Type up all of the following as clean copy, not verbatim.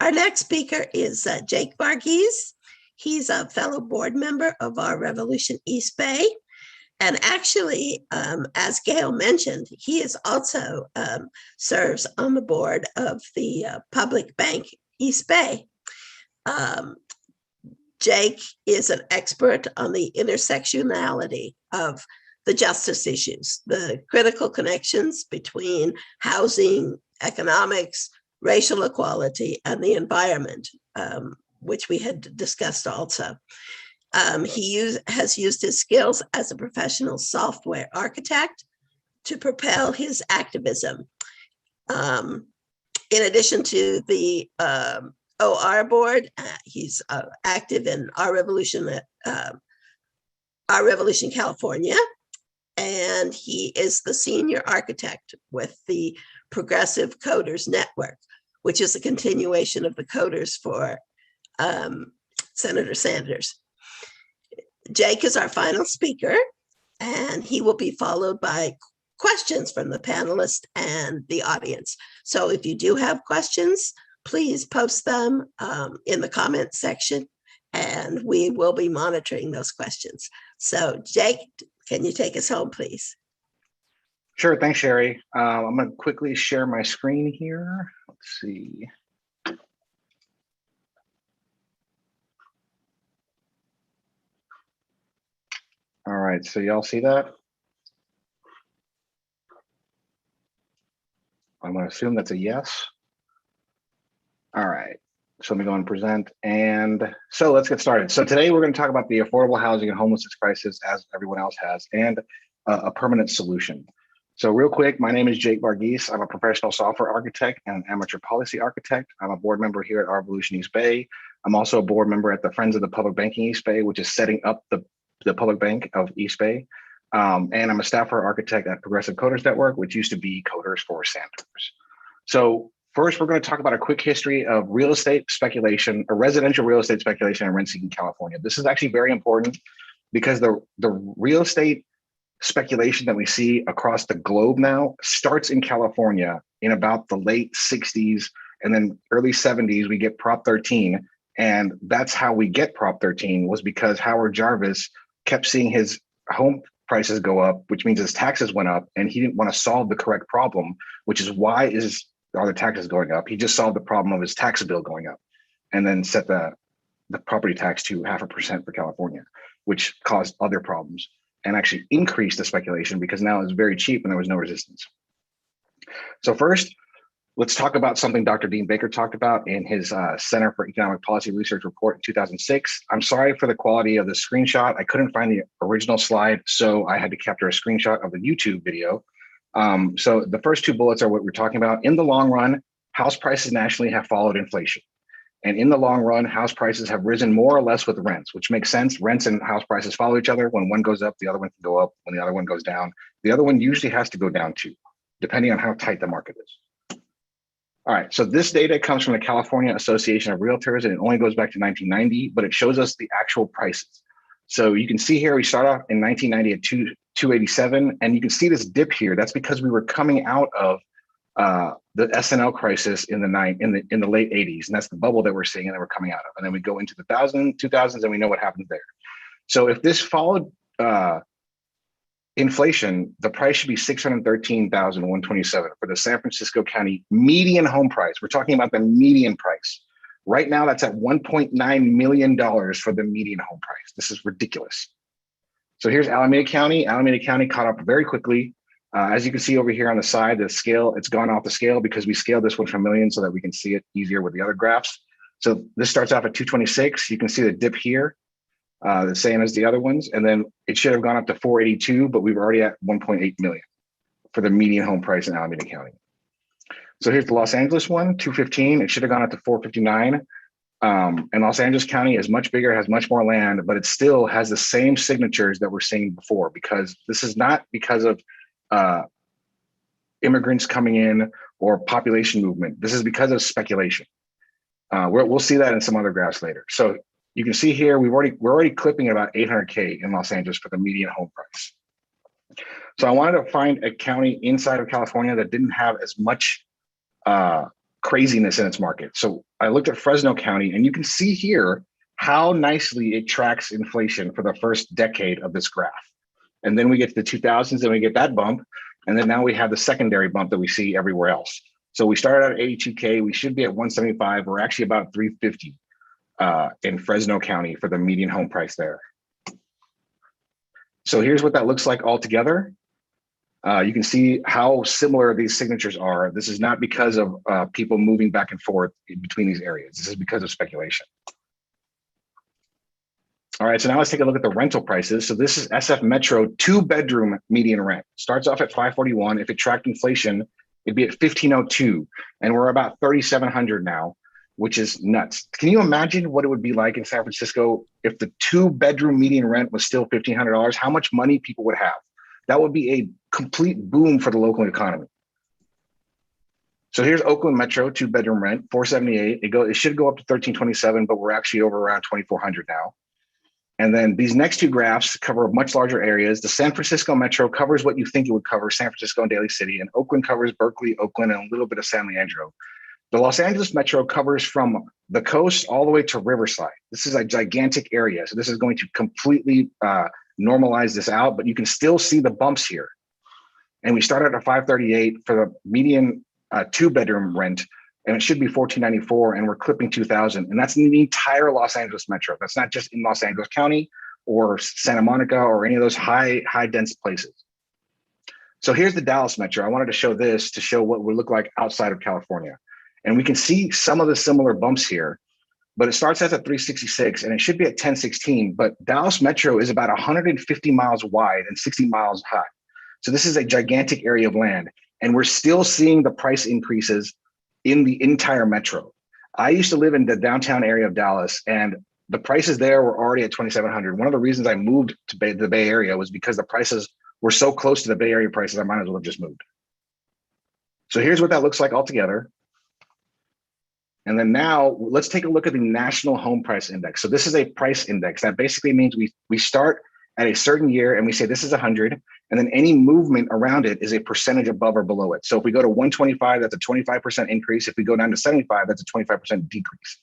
Our next speaker is Jake Varghese. He's a fellow board member of our Revolution East Bay. And actually, as Gail mentioned, he is also serves on the board of the Public Bank East Bay. Jake is an expert on the intersectionality of the justice issues, the critical connections between housing, economics, racial equality, and the environment, which we had discussed also. He has used his skills as a professional software architect to propel his activism. In addition to the OR board, he's active in Our Revolution California, and he is the senior architect with the Progressive Coders Network, which is a continuation of the Coders for Senator Sanders. Jake is our final speaker, and he will be followed by questions from the panelists and the audience. So if you do have questions, please post them in the comments section, and we will be monitoring those questions. So Jake, can you take us home, please? Sure, thanks, Sherry. I'm going to quickly share my screen here. Let's see. All right, so y'all see that? I'm going to assume that's a yes. All right, so let me go and present. And so let's get started. So today we're going to talk about the affordable housing and homelessness crisis, as everyone else has, and a permanent solution. So real quick, my name is Jake Varghese. I'm a professional software architect and amateur policy architect. I'm a board member here at Our Revolution East Bay. I'm also a board member at the Friends of the Public Banking East Bay, which is setting up the Public Bank of East Bay. And I'm a staffer architect at Progressive Coders Network, which used to be CodersForSanders. So first, we're going to talk about a quick history of real estate speculation, or residential real estate speculation and rent seeking in California. This is actually very important because the real estate speculation that we see across the globe now starts in California in about the late 60s, and then early 70s, we get Prop 13. And that's how we get Prop 13, was because Howard Jarvis kept seeing his home prices go up, which means his taxes went up, and he didn't want to solve the correct problem, which is why are the taxes going up. He just solved the problem of his tax bill going up, and then set the property tax to 0.5% for California, which caused other problems and actually increased the speculation because now it's very cheap and there was no resistance. So first, let's talk about something Dr. Dean Baker talked about in his Center for Economic Policy Research report in 2006. I'm sorry for the quality of the screenshot. I couldn't find the original slide, so I had to capture a screenshot of the YouTube video. So the first two bullets are what we're talking about. In the long run, house prices nationally have followed inflation. And in the long run, house prices have risen more or less with rents, which makes sense. Rents and house prices follow each other. When one goes up, the other one can go up. When the other one goes down, the other one usually has to go down too, depending on how tight the market is. All right, so this data comes from the California Association of Realtors, and it only goes back to 1990, but it shows us the actual prices. So you can see here, we start off in 1990 at 287, and you can see this dip here. That's because we were coming out of the SNL crisis in the late 80s, and that's the bubble that we're seeing and that we're coming out of. And then we go into the 2000s, and we know what happens there. So if this followed inflation, the price should be $613,127 for the San Francisco County median home price. We're talking about the median price. Right now, that's at $1.9 million for the median home price. This is ridiculous. So here's Alameda County. Alameda County caught up very quickly. As you can see over here on the side, the scale, it's gone off the scale because we scaled this one from millions so that we can see it easier with the other graphs. So this starts off at 226. You can see the dip here, the same as the other ones. And then it should have gone up to 482, but we were already at 1.8 million for the median home price in Alameda County. So here's the Los Angeles one, 215. It should have gone up to 459. And Los Angeles County is much bigger, has much more land, but it still has the same signatures that we're seeing before, because this is not because of immigrants coming in or population movement. This is because of speculation. We'll see that in some other graphs later. So you can see here, we're already clipping at about 800K in Los Angeles for the median home price. So I wanted to find a county inside of California that didn't have as much craziness in its market. So I looked at Fresno County, and you can see here how nicely it tracks inflation for the first decade of this graph. And then we get to the 2000s, and we get that bump. And then now we have the secondary bump that we see everywhere else. So we started out at 82K. We should be at 175. We're actually about 350 in Fresno County for the median home price there. So here's what that looks like all together. You can see how similar these signatures are. This is not because of people moving back and forth between these areas. This is because of speculation. All right, so now let's take a look at the rental prices. So this is SF Metro 2-bedroom median rent. Starts off at 541. If it tracked inflation, it'd be at 1502, and we're about 3,700 now, which is nuts. Can you imagine what it would be like in San Francisco if the 2-bedroom median rent was still $1,500? How much money people would have? That would be a complete boom for the local economy. So here's Oakland Metro 2-bedroom rent, 478. It should go up to 1,327, but we're actually over around 2,400 now. And then these next two graphs cover much larger areas. The San Francisco Metro covers what you think it would cover, San Francisco and Daly City, and Oakland covers Berkeley, Oakland, and a little bit of San Leandro. The Los Angeles Metro covers from the coast all the way to Riverside. This is a gigantic area. So this is going to completely normalize this out, but you can still see the bumps here. And we started at 538 for the median 2-bedroom rent, and it should be 1,494, and we're clipping 2,000. And that's in the entire Los Angeles Metro. That's not just in Los Angeles County or Santa Monica or any of those high dense places. So here's the Dallas Metro. I wanted to show this to show what it would look like outside of California. And we can see some of the similar bumps here, but it starts at 366 and it should be at 1016. But Dallas Metro is about 150 miles wide and 60 miles high. So this is a gigantic area of land, and we're still seeing the price increases in the entire metro. I used to live in the downtown area of Dallas, and the prices there were already at 2,700. One of the reasons I moved to the Bay Area was because the prices were so close to the Bay Area prices, I might as well have just moved. So here's what that looks like all together. And then now let's take a look at the National Home Price Index. So this is a price index. That basically means we start at a certain year and we say this is 100, and then any movement around it is a percentage above or below it. So if we go to 125, that's a 25% increase. If we go down to 75, that's a 25% decrease.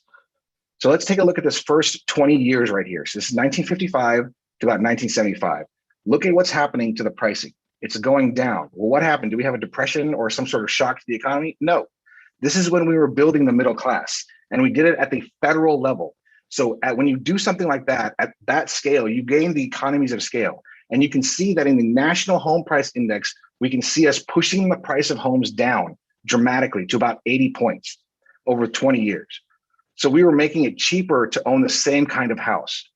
So let's take a look at this first 20 years right here. So this is 1955 to about 1975. Look at what's happening to the pricing. It's going down. Well, what happened? Do we have a depression or some sort of shock to the economy? No. This is when we were building the middle class, and we did it at the federal level. So when you do something like that, at that scale, you gain the economies of scale. And you can see that in the National Home Price Index, we can see us pushing the price of homes down dramatically to about 80 points over 20 years. So we were making it cheaper to own the same kind of house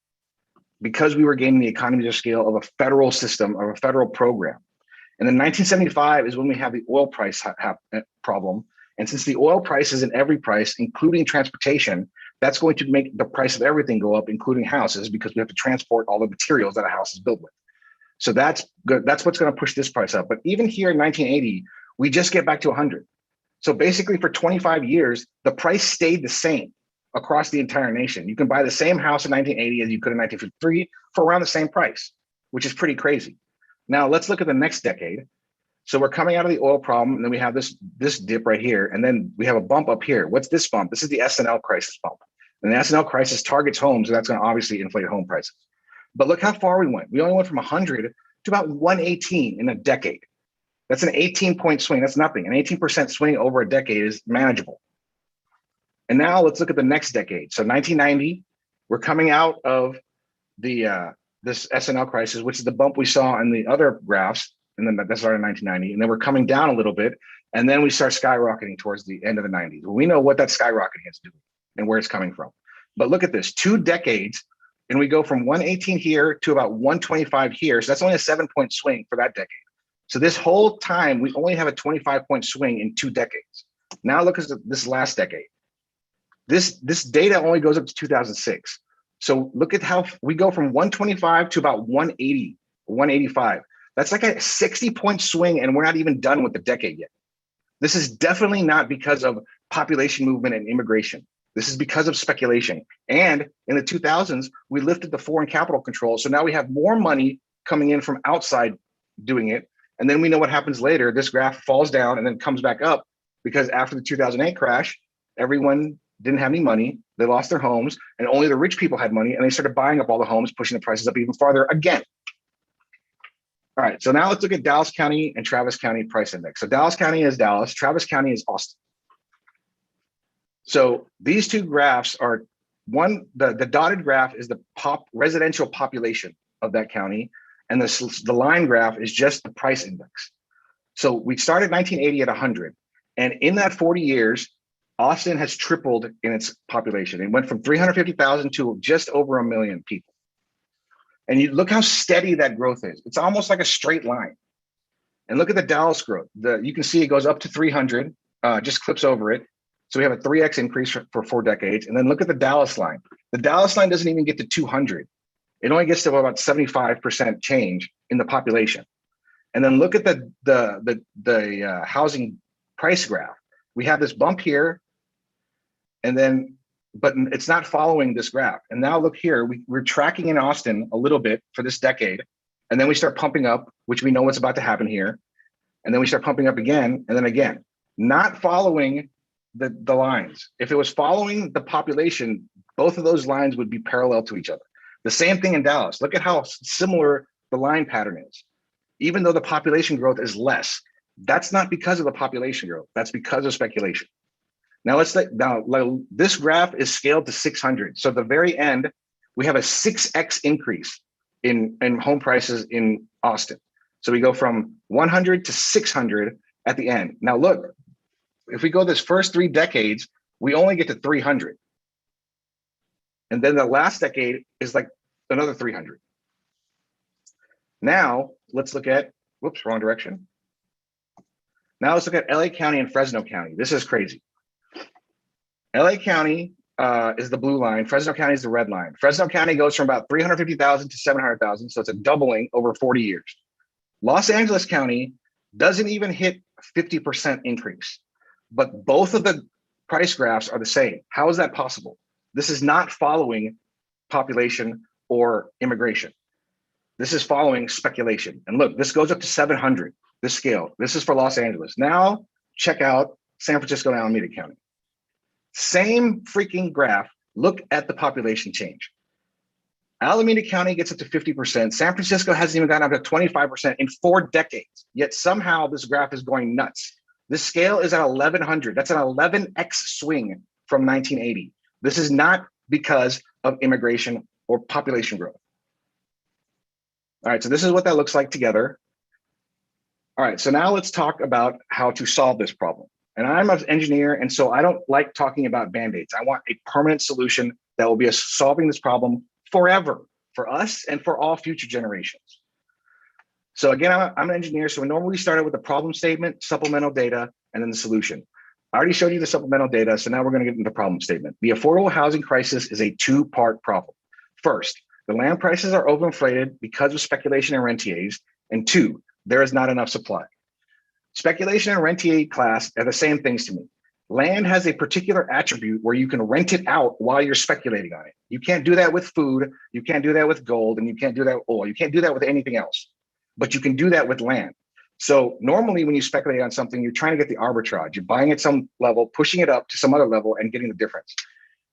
because we were gaining the economies of scale of a federal system, of a federal program. And then 1975 is when we have the oil price problem. And since the oil price is in every price, including transportation, that's going to make the price of everything go up, including houses, because we have to transport all the materials that a house is built with. So that's good. That's what's going to push this price up. But even here in 1980, we just get back to 100. So basically for 25 years, the price stayed the same across the entire nation. You can buy the same house in 1980 as you could in 1953 for around the same price, which is pretty crazy. Now let's look at the next decade. So we're coming out of the oil problem, and then we have this dip right here, and then we have a bump up here. What's this bump? This is the S&L crisis bump. And the S&L crisis targets homes, and that's going to obviously inflate home prices. But look how far we went. We only went from 100 to about 118 in a decade. That's an 18-point swing. That's nothing. An 18% swing over a decade is manageable. And now let's look at the next decade. So 1990, we're coming out of the this S&L crisis, which is the bump we saw in the other graphs. And then that started in 1990. And then we're coming down a little bit. And then we start skyrocketing towards the end of the 90s. Well, we know what that skyrocketing is doing and where it's coming from. But look at this, 2 decades, and we go from 118 here to about 125 here. So that's only a 7-point swing for that decade. So this whole time, we only have a 25-point swing in 2 decades. Now look at this last decade. This data only goes up to 2006. So look at how we go from 125 to about 180, 185. That's like a 60-point swing, and we're not even done with the decade yet. This is definitely not because of population movement and immigration. This is because of speculation. And in the 2000s, we lifted the foreign capital control. So now we have more money coming in from outside doing it. And then we know what happens later. This graph falls down and then comes back up because after the 2008 crash, everyone didn't have any money. They lost their homes, and only the rich people had money, and they started buying up all the homes, pushing the prices up even farther again. All right, so now let's look at Dallas County and Travis County price index. So Dallas County is Dallas, Travis County is Austin. So these two graphs are the dotted graph is the residential population of that county, and the line graph is just the price index. So we started 1980 at 100, and in that 40 years, Austin has tripled in its population. It went from 350,000 to just over 1 million people. And you look how steady that growth is. It's almost like a straight line. And look at the Dallas growth. You can see it goes up to 300, just clips over it. So we have a 3x increase for 4 decades. And then look at the Dallas line. The Dallas line doesn't even get to 200. It only gets to about 75% change in the population. And then look at the housing price graph. We have this bump here, and then, but it's not following this graph. And now look here, we're tracking in Austin a little bit for this decade, and then we start pumping up, which we know what's about to happen here. And then we start pumping up again, and then again, not following the lines. If it was following the population, both of those lines would be parallel to each other. The same thing in Dallas. Look at how similar the line pattern is. Even though the population growth is less, that's not because of the population growth. That's because of speculation. Now this graph is scaled to 600. So at the very end, we have a 6x increase in home prices in Austin. So we go from 100 to 600 at the end. Now look, if we go this first 3 decades, we only get to 300. And then the last decade is like another 300. Now let's look at, whoops, wrong direction. Now let's look at LA County and Fresno County. This is crazy. LA County is the blue line. Fresno County is the red line. Fresno County goes from about 350,000 to 700,000. So it's a doubling over 40 years. Los Angeles County doesn't even hit 50% increase, but both of the price graphs are the same. How is that possible? This is not following population or immigration. This is following speculation. And look, this goes up to 700, this scale. This is for Los Angeles. Now check out San Francisco and Alameda County. Same freaking graph. Look at the population change. Alameda County gets up to 50%. San Francisco hasn't even gotten up to 25% in 4 decades. Yet somehow this graph is going nuts. This scale is at 1100. That's an 11x swing from 1980. This is not because of immigration or population growth. All right, so this is what that looks like together. All right, so now let's talk about how to solve this problem. And I'm an engineer, and so I don't like talking about Band-Aids. I want a permanent solution that will be solving this problem forever for us and for all future generations. So again, I'm an engineer, so we normally start with the problem statement, supplemental data, and then the solution. I already showed you the supplemental data, so now we're going to get into the problem statement. The affordable housing crisis is a 2-part problem. First, the land prices are overinflated because of speculation and rentiers, and 2, there is not enough supply. Speculation and rentier class are the same things to me. Land has a particular attribute where you can rent it out while you're speculating on it. You can't do that with food, you can't do that with gold, and you can't do that with oil. You can't do that with anything else, but you can do that with land. So normally when you speculate on something, you're trying to get the arbitrage. You're buying at some level, pushing it up to some other level and getting the difference.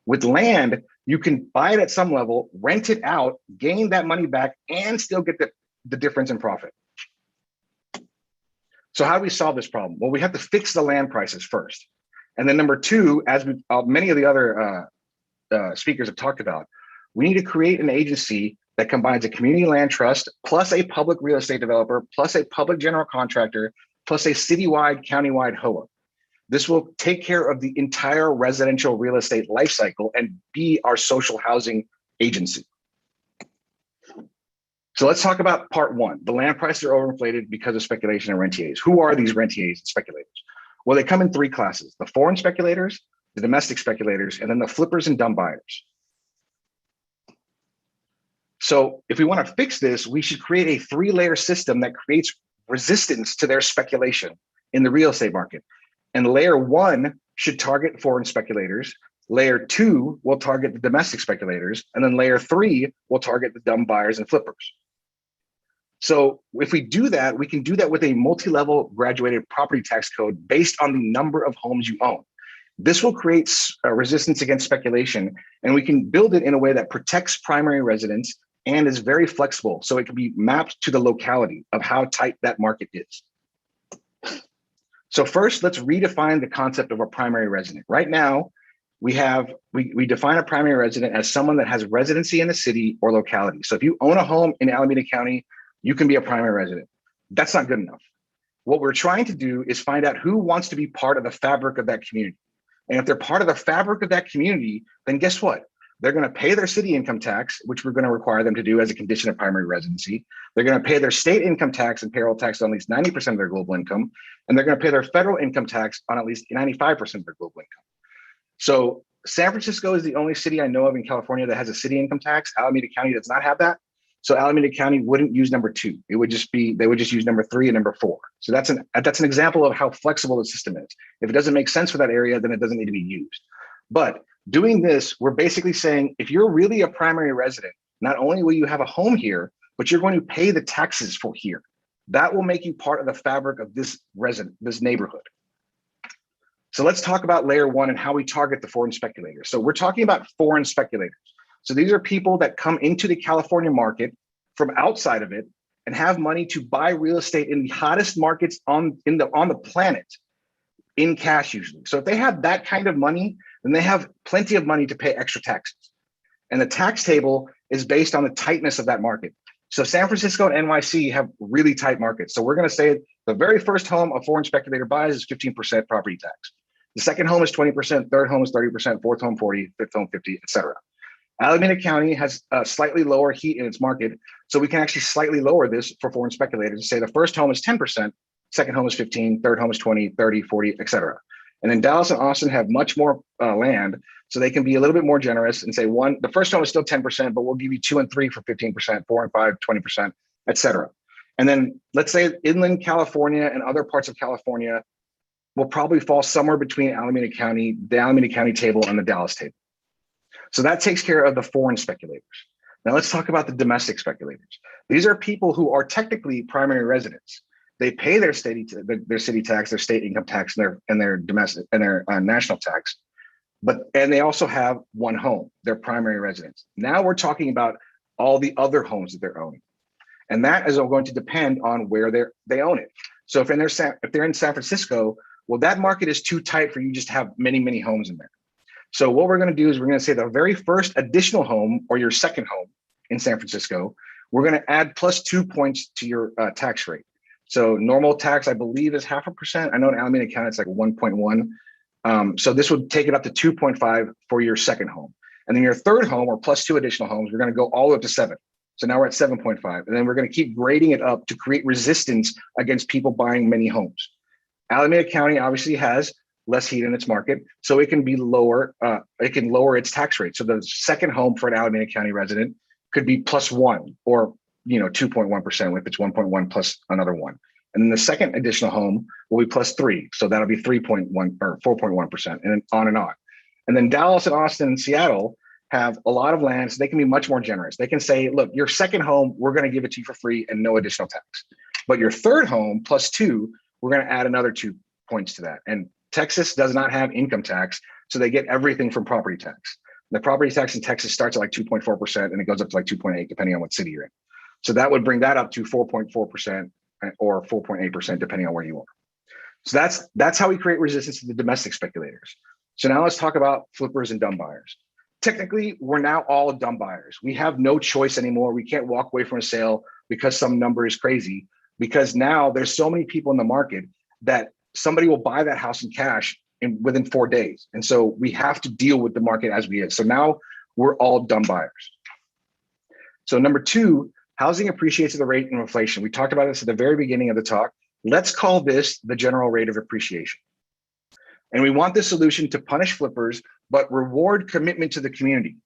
With land, you can buy it at some level, rent it out, gain that money back, and still get the difference in profit. So how do we solve this problem? Well, we have to fix the land prices first. And then number 2, as many of the other speakers have talked about, we need to create an agency that combines a community land trust plus a public real estate developer plus a public general contractor plus a citywide, countywide HOA. This will take care of the entire residential real estate life cycle and be our social housing agency. So let's talk about part 1. The land prices are overinflated because of speculation and rentiers. Who are these rentiers and speculators? Well, they come in 3 classes: the foreign speculators, the domestic speculators, and then the flippers and dumb buyers. So if we want to fix this, we should create a 3-layer system that creates resistance to their speculation in the real estate market. And layer 1 should target foreign speculators. Layer 2 will target the domestic speculators. And then layer 3 will target the dumb buyers and flippers. So if we do that, we can do that with a multi-level graduated property tax code based on the number of homes you own. This will create resistance against speculation, and we can build it in a way that protects primary residents and is very flexible, so it can be mapped to the locality of how tight that market is. So first, let's redefine the concept of a primary resident. Right now, we define a primary resident as someone that has residency in a city or locality. So if you own a home in Alameda County, you can be a primary resident. That's not good enough. What we're trying to do is find out who wants to be part of the fabric of that community. And if they're part of the fabric of that community, then guess what? They're going to pay their city income tax, which we're going to require them to do as a condition of primary residency. They're going to pay their state income tax and payroll tax on at least 90% of their global income. And they're going to pay their federal income tax on at least 95% of their global income. So San Francisco is the only city I know of in California that has a city income tax. Alameda County does not have that. So Alameda County wouldn't use number 2. It would just be, they would just use number 3 and number 4. So that's an example of how flexible the system is. If it doesn't make sense for that area, then it doesn't need to be used. But doing this, we're basically saying, if you're really a primary resident, not only will you have a home here, but you're going to pay the taxes for here. That will make you part of the fabric of this neighborhood. So let's talk about layer 1 and how we target the foreign speculators. So we're talking about foreign speculators. So these are people that come into the California market from outside of it and have money to buy real estate in the hottest markets on the planet in cash usually. So if they have that kind of money, then they have plenty of money to pay extra taxes. And the tax table is based on the tightness of that market. So San Francisco and NYC have really tight markets. So we're going to say the very first home a foreign speculator buys is 15% property tax. The second home is 20%, third home is 30%, fourth home 40%, fifth home 50%, et cetera. Alameda County has a slightly lower heat in its market, so we can actually slightly lower this for foreign speculators and say the first home is 10%, second home is 15%, third home is 20%, 30%, 40%, et cetera. And then Dallas and Austin have much more land, so they can be a little bit more generous and say the first home is still 10%, but we'll give you 2 and 3 for 15%, 4 and 5, 20%, et cetera. And then let's say inland California and other parts of California will probably fall somewhere between Alameda County, the Alameda County table and the Dallas table. So that takes care of the foreign speculators. Now let's talk about the domestic speculators. These are people who are technically primary residents. They pay their city tax, their state income tax, and their domestic and their national tax, and they also have one home, their primary residence. Now we're talking about all the other homes that they're owning, and that is going to depend on where they own it. So if they're in San Francisco, well, that market is too tight for you just to have many, many homes in there. So what we're going to do is we're going to say the very first additional home or your second home in San Francisco, we're going to add plus 2 points to your tax rate. So normal tax, I believe, is 0.5%. I know in Alameda County, it's like 1.1. So this would take it up to 2.5 for your second home. And then your third home or plus 2 additional homes, we're going to go all the way up to 7. So now we're at 7.5. And then we're going to keep grading it up to create resistance against people buying many homes. Alameda County obviously has less heat in its market, so it can be lower. It can lower its tax rate. So the second home for an Alameda County resident could be plus 1 or 2.1% if it's 1.1 plus another 1. And then the second additional home will be plus 3. So that'll be 3.1 or 4.1%, and then on and on. And then Dallas and Austin and Seattle have a lot of land, so they can be much more generous. They can say, look, your second home, we're going to give it to you for free and no additional tax. But your third home plus 2, we're going to add another 2 points to that. And Texas does not have income tax, so they get everything from property tax. The property tax in Texas starts at like 2.4% and it goes up to like 2.8 depending on what city you're in. So that would bring that up to 4.4% or 4.8% depending on where you are. So that's how we create resistance to the domestic speculators. So now let's talk about flippers and dumb buyers. Technically, we're now all dumb buyers. We have no choice anymore. We can't walk away from a sale because some number is crazy, because now there's so many people in the market that somebody will buy that house in cash within 4 days. And so we have to deal with the market as we is. So now we're all dumb buyers. So number 2, housing appreciates at the rate of inflation. We talked about this at the very beginning of the talk. Let's call this the general rate of appreciation. And we want this solution to punish flippers, but reward commitment to the community.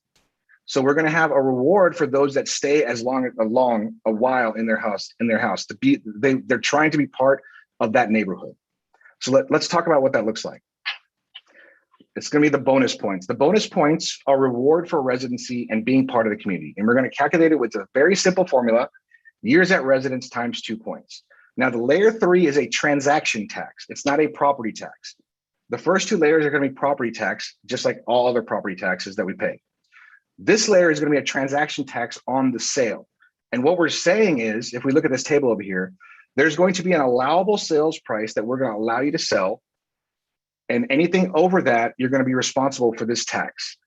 So we're going to have a reward for those that stay a while in their house. They're trying to be part of that neighborhood. So let's talk about what that looks like. It's going to be the bonus points. The bonus points are reward for residency and being part of the community. And we're going to calculate it with a very simple formula. Years at residence times 2 points. Now the layer 3 is a transaction tax. It's not a property tax. The first 2 layers are going to be property tax, just like all other property taxes that we pay. This layer is going to be a transaction tax on the sale. And what we're saying is, if we look at this table over here, there's going to be an allowable sales price that we're going to allow you to sell. And anything over that, you're going to be responsible for this tax,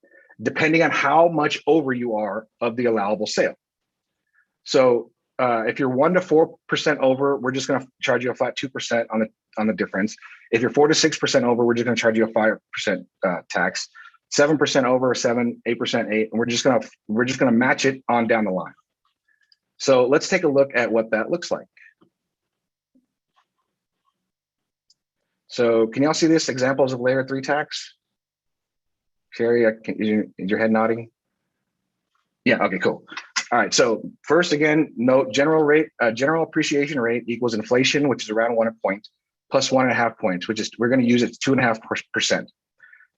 depending on how much over you are of the allowable sale. So if you're 1 to 4% over, we're just going to charge you a flat 2% on the difference. If you're 4 to 6% over, we're just going to charge you a 5% tax. 7% over, 7, 8%, 8, and we're just going to match it on down the line. So let's take a look at what that looks like. So can y'all see this examples of layer 3 tax? Sherry, is your head nodding? Yeah, okay, cool. All right, so first again, note general appreciation rate equals inflation, which is around 1 point, plus 1.5 points, which is, we're gonna use it 2.5%.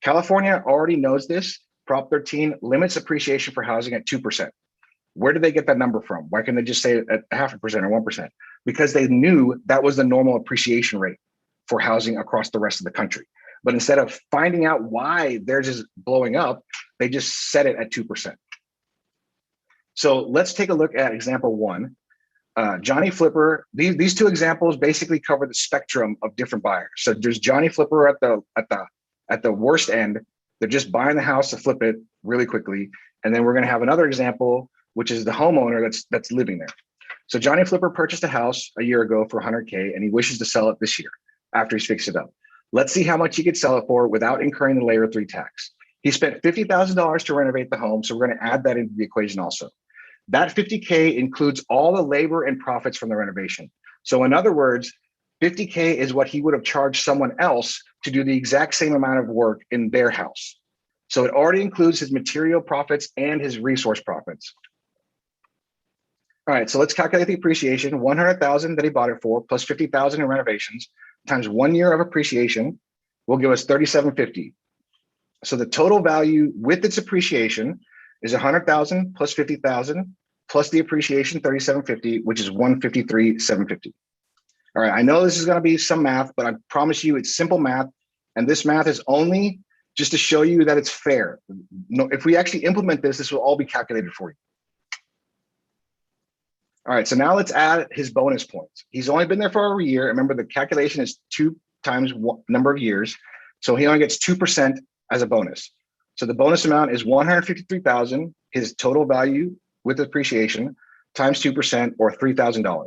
California already knows this. Prop 13 limits appreciation for housing at 2%. Where did they get that number from? Why can't they just say at 0.5% or 1%? Because they knew that was the normal appreciation rate for housing across the rest of the country. But instead of finding out why theirs is blowing up, they just set it at 2%. So let's take a look at example 1. Johnny Flipper, these 2 examples basically cover the spectrum of different buyers. So there's Johnny Flipper at the worst end. They're just buying the house to flip it really quickly. And then we're going to have another example, which is the homeowner that's living there. So Johnny Flipper purchased a house a year ago for 100K, and he wishes to sell it this year after he's fixed it up. Let's see how much he could sell it for without incurring the layer 3 tax. He spent $50,000 to renovate the home, so we're going to add that into the equation also. That 50K includes all the labor and profits from the renovation. So in other words, 50K is what he would have charged someone else to do the exact same amount of work in their house. So it already includes his material profits and his resource profits. All right, so let's calculate the appreciation. 100,000 that he bought it for, plus 50,000 in renovations, times 1 year of appreciation will give us 3,750. So the total value with its appreciation is 100,000 plus 50,000 plus the appreciation 3,750, which is 153,750. All right, I know this is going to be some math, but I promise you it's simple math, and this math is only just to show you that it's fair. No, if we actually implement this, this will all be calculated for you. All right, so now let's add his bonus points. He's only been there for a year. Remember, the calculation is 2 times number of years, so he only gets 2% as a bonus. So the bonus amount is 153,000, his total value with appreciation, times 2% or $3,000.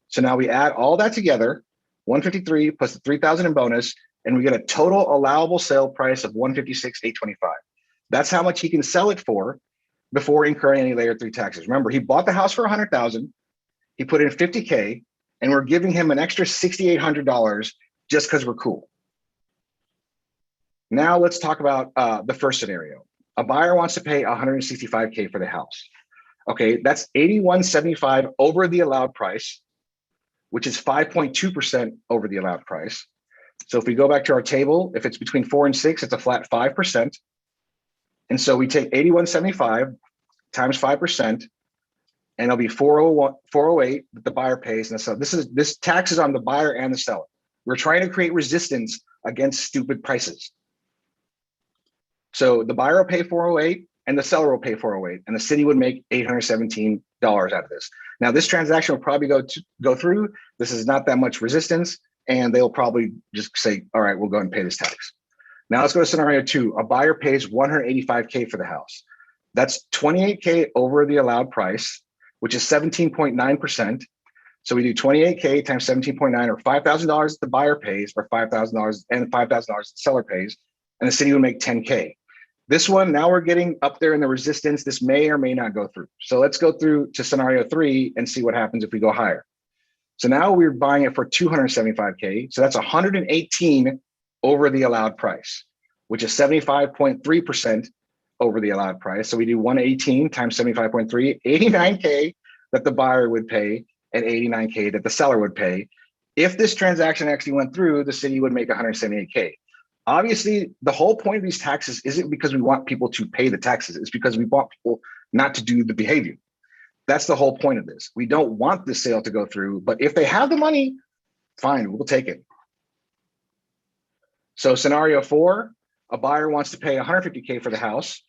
So now we add all that together, 153 plus the 3,000 in bonus, and we get a total allowable sale price of 156,825. That's how much he can sell it for before incurring any layer 3 taxes. Remember, he bought the house for 100,000, he put in 50K, and we're giving him an extra $6,800 just because we're cool. Now let's talk about the first scenario. A buyer wants to pay 165K for the house. Okay, that's 81.75 over the allowed price, which is 5.2% over the allowed price. So if we go back to our table, if it's between 4 and 6, it's a flat 5%. And so we take 81.75 times 5%, and it'll be 408 that the buyer pays. And so this tax is on the buyer and the seller. We're trying to create resistance against stupid prices. So the buyer will pay 408 and the seller will pay 408, and the city would make $817 out of this. Now this transaction will probably go through. This is not that much resistance, and they'll probably just say, all right, we'll go and pay this tax. Now let's go to scenario 2. A buyer pays 185K for the house. That's 28K over the allowed price, which is 17.9%. So we do 28K times 17.9, or $5,000 the buyer pays, or $5,000 and $5,000 the seller pays, and the city would make 10K. This one, now we're getting up there in the resistance. This may or may not go through. So let's go through to scenario 3 and see what happens if we go higher. So now we're buying it for 275K. So that's 118 over the allowed price, which is 75.3% over the allowed price. So we do 118 times 75.3, 89K that the buyer would pay and 89K that the seller would pay. If this transaction actually went through, the city would make 178K. Obviously, the whole point of these taxes isn't because we want people to pay the taxes. It's because we want people not to do the behavior. That's the whole point of this. We don't want this sale to go through, but if they have the money, fine, we'll take it. So scenario 4, a buyer wants to pay $150K for the house.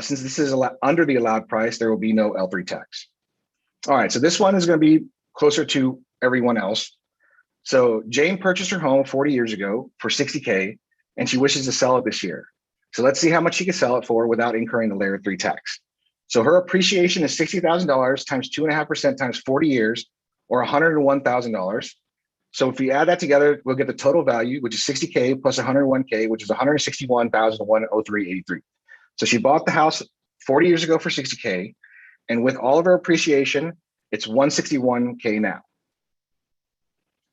Since this is under the allowed price, there will be no L3 tax. All right, so this one is going to be closer to everyone else. So Jane purchased her home 40 years ago for $60K, and she wishes to sell it this year. So let's see how much she can sell it for without incurring the layer 3 tax. So her appreciation is $60,000 times 2.5% times 40 years, or $101,000. So if we add that together, we'll get the total value, which is $60K plus $101K, which is $161,103.83. So she bought the house 40 years ago for $60K, and with all of her appreciation, it's $161K now.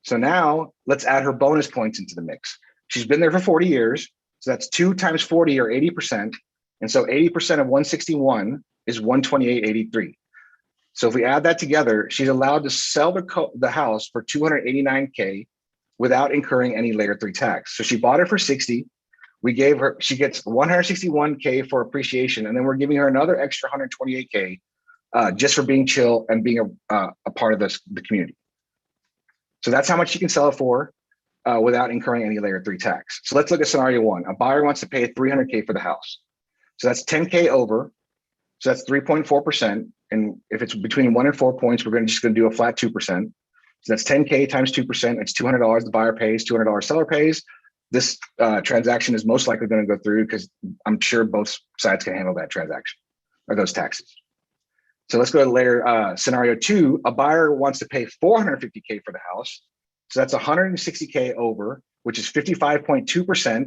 So now let's add her bonus points into the mix. She's been there for 40 years, so that's 2 times 40 or 80%. And so 80% of 161 is 128.83. So if we add that together, she's allowed to sell the house for $289K without incurring any layer 3 tax. So she bought it for 60. We gave her, she gets 161K for appreciation, and then we're giving her another extra 128K just for being chill and being a part of the community. So that's how much she can sell it for without incurring any layer 3 tax. So let's look at scenario 1. A buyer wants to pay $300K for the house. So that's 10K over. So that's 3.4%. And if it's between 1 and 4 points, we're just going to do a flat 2%. So that's 10K times 2%. It's $200. The buyer pays, $200 seller pays. This transaction is most likely going to go through because I'm sure both sides can handle that transaction or those taxes. So let's go to layer scenario 2. A buyer wants to pay $450K for the house. So that's 160K over, which is 55.2%.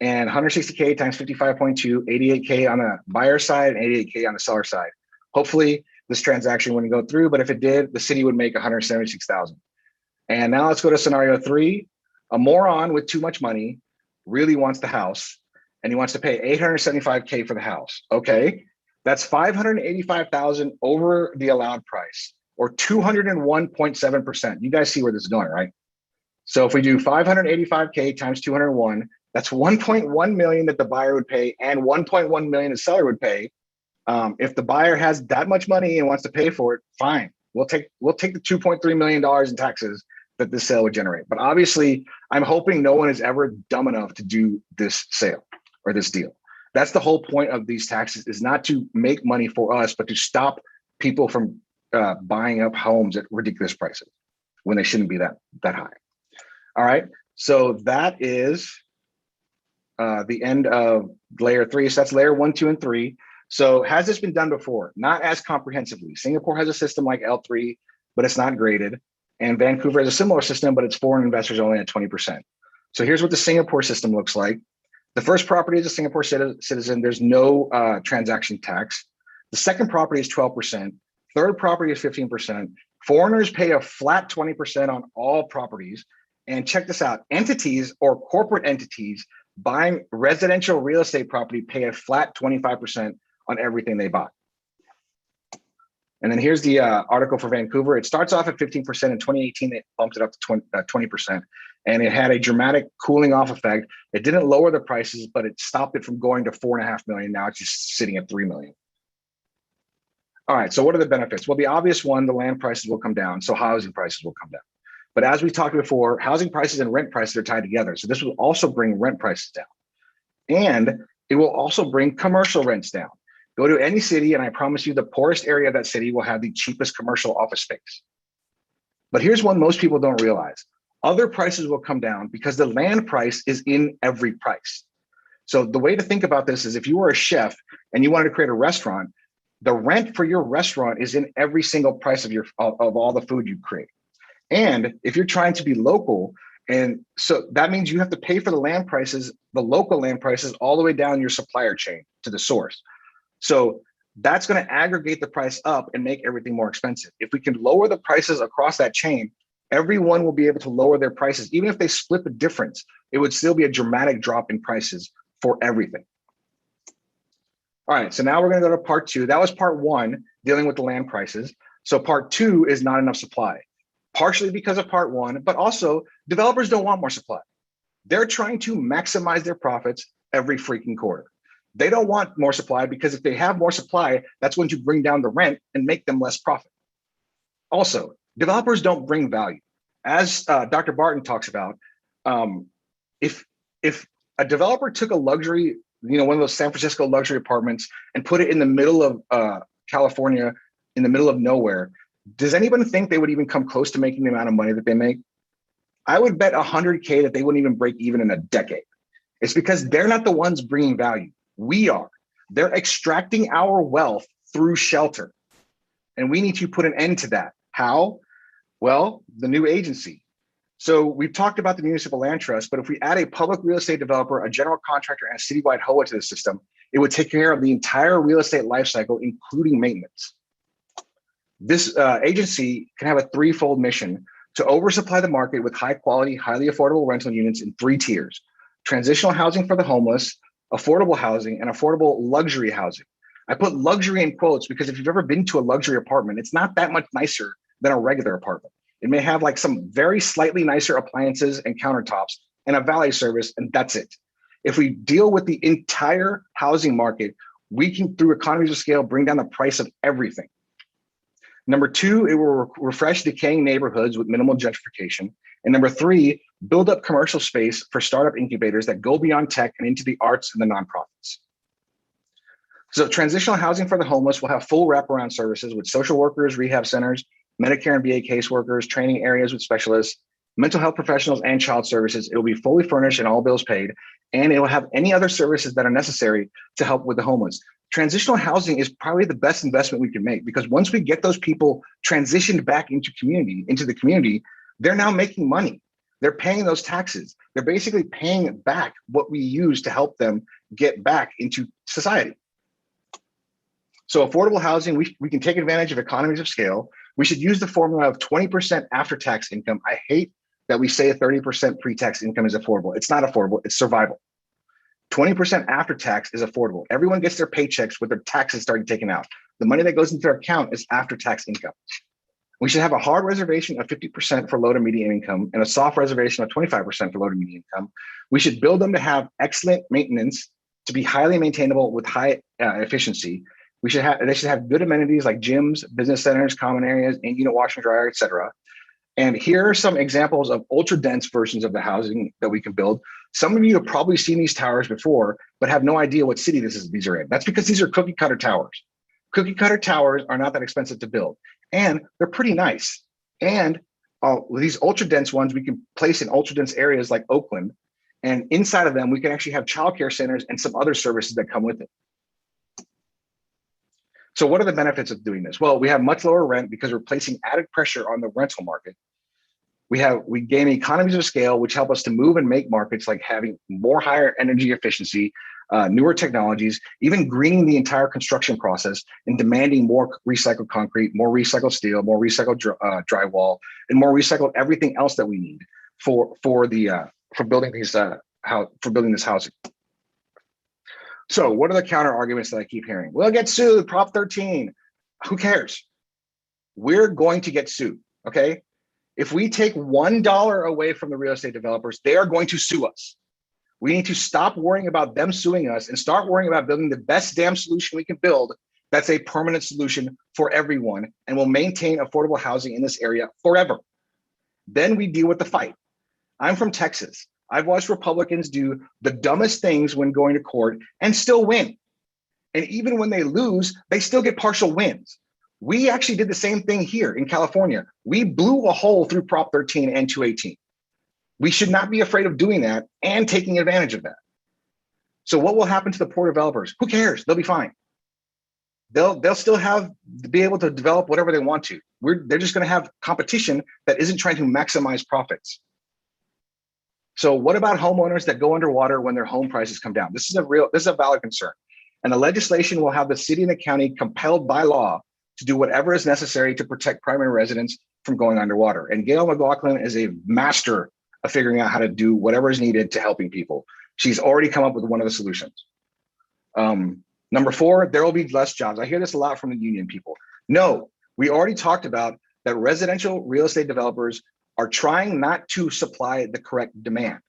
And 160K times 55.2, 88K on the buyer side and 88K on the seller side. Hopefully this transaction wouldn't go through, but if it did, the city would make 176,000. And now let's go to scenario 3. A moron with too much money really wants the house, and he wants to pay $875K for the house. Okay, that's 585,000 over the allowed price, or 201.7%. You guys see where this is going, right? So if we do 585K times 201, that's 1.1 million that the buyer would pay and 1.1 million the seller would pay. If the buyer has that much money and wants to pay for it, fine. We'll take the $2.3 million in taxes that this sale would generate. But obviously, I'm hoping no one is ever dumb enough to do this sale or this deal. That's the whole point of these taxes, is not to make money for us, but to stop people from buying up homes at ridiculous prices when they shouldn't be that high. All right, so that is the end of layer 3. So that's layer 1, 2, and 3. So has this been done before? Not as comprehensively. Singapore has a system like L3, but it's not graded. And Vancouver has a similar system, but it's foreign investors only at 20%. So here's what the Singapore system looks like. The first property is a Singapore citizen. There's no transaction tax. The second property is 12%. Third property is 15%. Foreigners pay a flat 20% on all properties. And check this out, entities or corporate entities buying residential real estate property pay a flat 25% on everything they buy. And then here's the article for Vancouver. It starts off at 15%. In 2018, it bumped it up to 20%. And it had a dramatic cooling off effect. It didn't lower the prices, but it stopped it from going to 4.5 million. Now it's just sitting at 3 million. All right, so what are the benefits? Well, the obvious one, the land prices will come down, so housing prices will come down. But as we talked before, housing prices and rent prices are tied together. So this will also bring rent prices down. And it will also bring commercial rents down. Go to any city, and I promise you the poorest area of that city will have the cheapest commercial office space. But here's one most people don't realize. Other prices will come down because the land price is in every price. So the way to think about this is if you were a chef and you wanted to create a restaurant, the rent for your restaurant is in every single price of all the food you create. And if you're trying to be local, and so that means you have to pay for the land prices, the local land prices, all the way down your supplier chain to the source. So that's going to aggregate the price up and make everything more expensive. If we can lower the prices across that chain, everyone will be able to lower their prices. Even if they split the difference, it would still be a dramatic drop in prices for everything. All right, so now we're going to go to part 2. That was part 1, dealing with the land prices. So part 2 is not enough supply, partially because of part 1, but also developers don't want more supply. They're trying to maximize their profits every freaking quarter. They don't want more supply because if they have more supply, that's going to bring down the rent and make them less profit. Also, developers don't bring value. As Dr. Barton talks about, if a developer took a luxury, one of those San Francisco luxury apartments and put it in the middle of California, in the middle of nowhere, does anyone think they would even come close to making the amount of money that they make? I would bet 100K that they wouldn't even break even in a decade. It's because they're not the ones bringing value. We are. They're extracting our wealth through shelter. And we need to put an end to that. How? Well, the new agency. So we've talked about the municipal land trust, but if we add a public real estate developer, a general contractor, and a citywide HOA to the system, it would take care of the entire real estate life cycle, including maintenance. This agency can have a threefold mission: to oversupply the market with high quality, highly affordable rental units in 3 tiers: transitional housing for the homeless, affordable housing, and affordable luxury housing. I put luxury in quotes because if you've ever been to a luxury apartment, it's not that much nicer than a regular apartment. It may have like some very slightly nicer appliances and countertops and a valet service, and that's it. If we deal with the entire housing market, we can, through economies of scale, bring down the price of everything. Number 2, it will refresh decaying neighborhoods with minimal gentrification. And number 3, build up commercial space for startup incubators that go beyond tech and into the arts and the nonprofits. So transitional housing for the homeless will have full wraparound services with social workers, rehab centers, Medicare and VA caseworkers, training areas with specialists, mental health professionals, and child services. It will be fully furnished and all bills paid, and it will have any other services that are necessary to help with the homeless. Transitional housing is probably the best investment we can make, because once we get those people transitioned back into the community, they're now making money. They're paying those taxes. They're basically paying back what we use to help them get back into society. So affordable housing, we can take advantage of economies of scale. We should use the formula of 20% after-tax income. I hate that we say a 30% pre-tax income is affordable. It's not affordable, it's survival. 20% after tax is affordable. Everyone gets their paychecks with their taxes starting taken out. The money that goes into their account is after-tax income. We should have a hard reservation of 50% for low to medium income and a soft reservation of 25% for low to medium income. We should build them to have excellent maintenance, to be highly maintainable with high efficiency. They should have good amenities like gyms, business centers, common areas, and unit washer and dryer, et cetera. And here are some examples of ultra dense versions of the housing that we can build. Some of you have probably seen these towers before, but have no idea what city these are in. That's because these are cookie cutter towers. Cookie cutter towers are not that expensive to build, and they're pretty nice. And these ultra dense ones we can place in ultra dense areas like Oakland, and inside of them we can actually have childcare centers and some other services that come with it. So what are the benefits of doing this? Well, we have much lower rent because we're placing added pressure on the rental market. We gain economies of scale, which help us to move and make markets, like having more higher energy efficiency, newer technologies, even greening the entire construction process and demanding more recycled concrete, more recycled steel, more recycled drywall, and more recycled everything else that we need for building this housing. So what are the counter arguments that I keep hearing? We'll get sued, Prop 13. Who cares? We're going to get sued, okay? If we take $1 away from the real estate developers, they are going to sue us. We need to stop worrying about them suing us and start worrying about building the best damn solution we can build that's a permanent solution for everyone and will maintain affordable housing in this area forever. Then we deal with the fight. I'm from Texas. I've watched Republicans do the dumbest things when going to court and still win. And even when they lose, they still get partial wins. We actually did the same thing here in California. We blew a hole through Prop 13 and 218. We should not be afraid of doing that and taking advantage of that. So what will happen to the poor developers? Who cares? They'll be fine. They'll still be able to develop whatever they want to. They're just going to have competition that isn't trying to maximize profits. So what about homeowners that go underwater when their home prices come down? This is a valid concern. And the legislation will have the city and the county compelled by law to do whatever is necessary to protect primary residents from going underwater. And Gail McLaughlin is a master of figuring out how to do whatever is needed to helping people. She's already come up with one of the solutions. Number 4, there will be less jobs. I hear this a lot from the union people. No, we already talked about that residential real estate developers are trying not to supply the correct demand.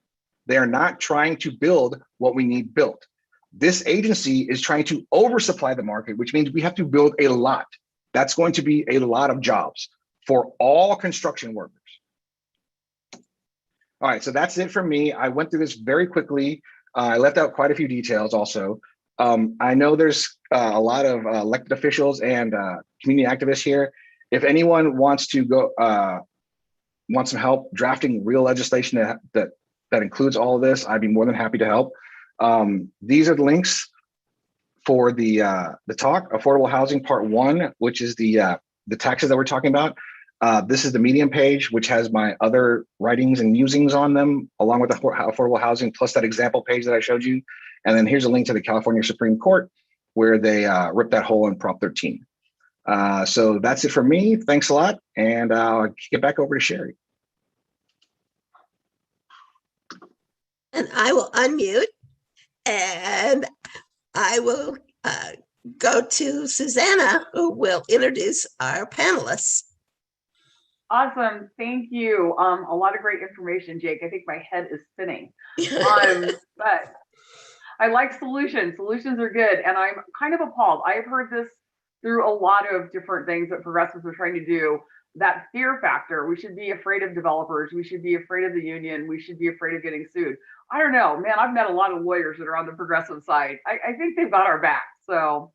They are not trying to build what we need built. This agency is trying to oversupply the market, which means we have to build a lot. That's going to be a lot of jobs for all construction workers. All right, so that's it for me. I went through this very quickly. I left out quite a few details also. I know there's a lot of elected officials and community activists here. If anyone wants to go, want some help drafting real legislation that includes all of this, I'd be more than happy to help. These are the links for the talk, Affordable Housing Part 1, which is the taxes that we're talking about. This is the Medium page, which has my other writings and musings on them, along with the affordable housing, plus that example page that I showed you. And then here's a link to the California Supreme Court, where they ripped that hole in Prop 13. So that's it for me. Thanks a lot. And I'll get back over to Sherry. And I will unmute, and I will go to Susanna, who will introduce our panelists. Awesome, thank you. A lot of great information, Jake. I think my head is spinning. But I like solutions. Solutions are good, and I'm kind of appalled. I've heard this through a lot of different things that progressives are trying to do. That fear factor, we should be afraid of developers, we should be afraid of the union, we should be afraid of getting sued. I don't know, man, I've met a lot of lawyers that are on the progressive side. I think they've got our back. So